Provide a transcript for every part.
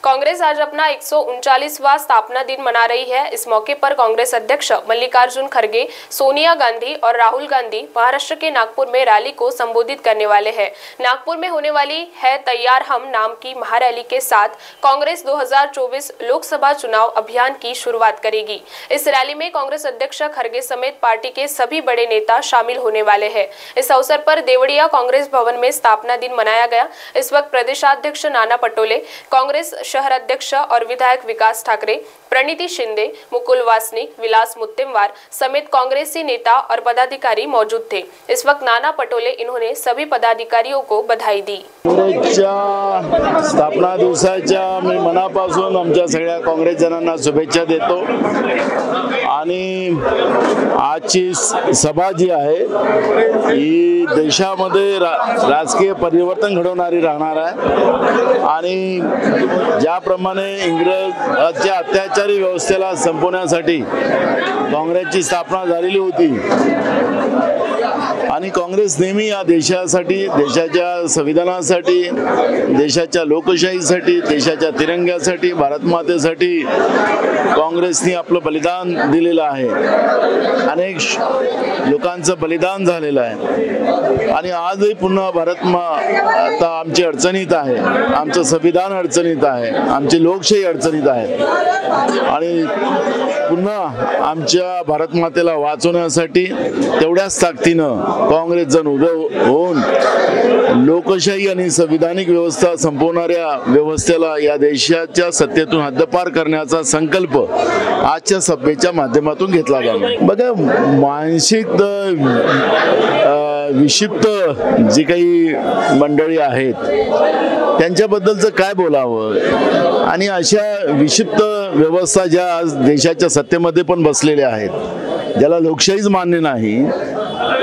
कांग्रेस आज अपना 139वां स्थापना दिन मना रही है। इस मौके पर कांग्रेस अध्यक्ष मल्लिकार्जुन खड़गे, सोनिया गांधी और राहुल गांधी महाराष्ट्र के नागपुर में रैली को संबोधित करने वाले हैं। नागपुर में होने वाली है तैयार हम नाम की महारैली के साथ कांग्रेस 2024 लोकसभा चुनाव अभियान की शुरुआत करेगी। इस रैली में कांग्रेस अध्यक्ष खड़गे समेत पार्टी के सभी बड़े नेता शामिल होने वाले हैं। इस अवसर पर देवड़िया कांग्रेस भवन में स्थापना दिन मनाया गया। इस वक्त प्रदेशाध्यक्ष नाना पटोले, कांग्रेस शहर अध्यक्ष और विधायक विकास ठाकरे, प्रणीति शिंदे, मुकुल वासनिक, विलास मुत्तेमवार समेत कांग्रेसी नेता और पदाधिकारी मौजूद थे। इस वक्त नाना पटोले इन्होंने सभी पदाधिकारियों को बधाई दी। स्थापना दिवसाच्या मी मनापासून आमच्या सगळ्या काँग्रेस जनांना शुभेच्छा देतो आणि आजची सभा जी आहे ही देशामध्ये राजकीय परिवर्तन घडवणारी राहणार आहे आणि ज्याप्रमाणे इंग्रजांच्या अत्याचारी व्यवस्थेला संपवण्यासाठी काँग्रेसची स्थापना झालेली होती आणि काँग्रेस नेहमी या देशासाठी, देशाच्या संविधानासाठी, देशाच्या लोकशाहीसाठी, देशाच्या तिरंग्यासाठी, भारत मातेसाठी काँग्रेसने आपलं बलिदान दिलेलं आहे। अनेक लोकांचं बलिदान झालेलं आहे आणि आजही पुन्हा भारत आता आमची अडचणीत आहे, आमचं संविधान अडचणीत आहे, आमची लोकशाही अडचणीत आहे आणि पुन्हा आमच्या भारत मातेला वाचवण्यासाठी तेवढ्याच ताकदीनं काँग्रेस जन उभे होऊन लोकशाही आणि संविधानिक व्यवस्था संपवणाऱ्या व्यवस्थेला या देशाच्या सत्तेतून हद्दपार करण्याचा संकल्प आजच्या सभेच्या माध्यमातून घेतला जाणार। बघा, मानसिक विक्षिप्त जी काही मंडळी आहेत त्यांच्याबद्दलचं काय बोलावं आणि अशा विक्षिप्त व्यवस्था ज्या आज देशाच्या सत्तेमध्ये पण बसलेल्या आहेत, ज्याला लोकशाहीच मान्य नाही,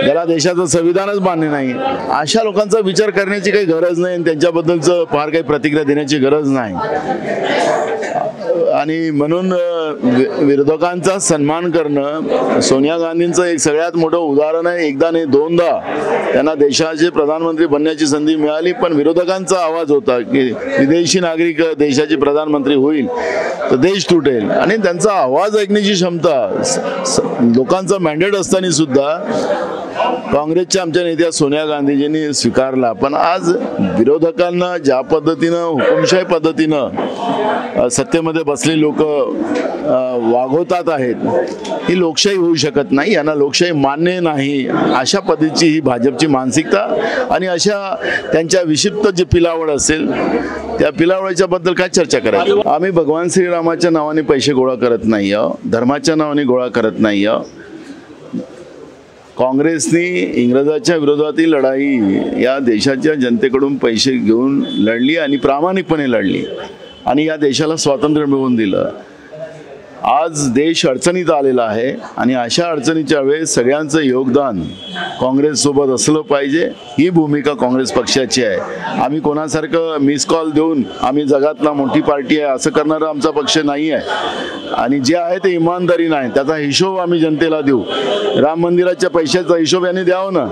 ज्याला देशाचं संविधानच मान्य नाही, अशा लोकांचा विचार करण्याची काही गरज नाही आणि त्यांच्याबद्दलचं फार काही प्रतिक्रिया देण्याची गरज नाही आणि म्हणून विरोधकांचा सन्मान करणं सोनिया गांधींचं एक सगळ्यात मोठं उदाहरण आहे। एकदा नाही दोनदा त्यांना देशाचे प्रधानमंत्री बनण्याची संधी मिळाली, पण विरोधकांचा आवाज होता की विदेशी नागरिक देशाचे प्रधानमंत्री होईल तर देश तुटेल आणि त्यांचा आवाज ऐकण्याची क्षमता लोकांचा मॅन्डेट असताना सुद्धा काँग्रेसच्या आमच्या नेत्या सोनिया गांधीजींनी स्वीकारला। पण आज विरोधकांना ज्या पद्धतीनं हुकुमशाही पद्धतीनं सत्तेमध्ये बसलेली लोक वागवतात आहेत ही लोकशाही होऊ शकत नाही, यांना लोकशाही मान्य नाही, अशा पद्धतीची ही भाजपची मानसिकता आणि अशा त्यांच्या विक्षिप्त जी पिलावळ असेल त्या पिलावळीच्या बद्दल काय चर्चा करायची। आम्ही भगवान श्रीरामाच्या नावाने पैसे गोळा करत नाही आहोत, धर्माच्या नावाने गोळा करत नाही आहोत। काँग्रेसने इंग्रजाच्या विरोधातील लढाई या देशाच्या जनतेकडून पैसे घेऊन लढली आणि प्रामाणिकपणे लढली आणि या देशाला स्वातंत्र्य मिळवून दिलं। आज देश अडचणीत आलेला आहे आणि अशा अडचणीच्या वेळेस सगळ्यांचं योगदान काँग्रेस सोबत असलं पाहिजे, ही भूमिका काँग्रेस पक्षाची आहे। आम्ही कोणासारखं मिस कॉल देऊन आम्ही जगातला मोठी पार्टी आहे असं करणारा आमचा पक्ष नाही आहे आणि जे आहे ते इमानदारी नाही, त्याचा हिशोब आम्ही जनतेला देऊ। राम मंदिराच्या पैशाचा हिशोब यांनी द्यावा ना,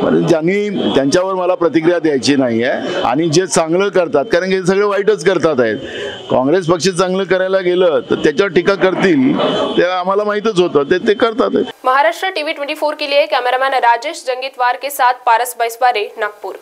पण ज्यांनी त्यांच्यावर मला प्रतिक्रिया द्यायची नाही आहे आणि जे चांगलं करतात, कारण हे सगळे वाईटच करतात आहेत, काँग्रेस पक्ष चांगलं करायला गेलं तर त्याच्यावर टीका करतील, ते आम्हाला माहितच होतं, ते करतात। महाराष्ट्र टीवी 24 के लिए कैमरामैन राजेश जंगीतवार के साथ पारस बैसवारे, नागपुर।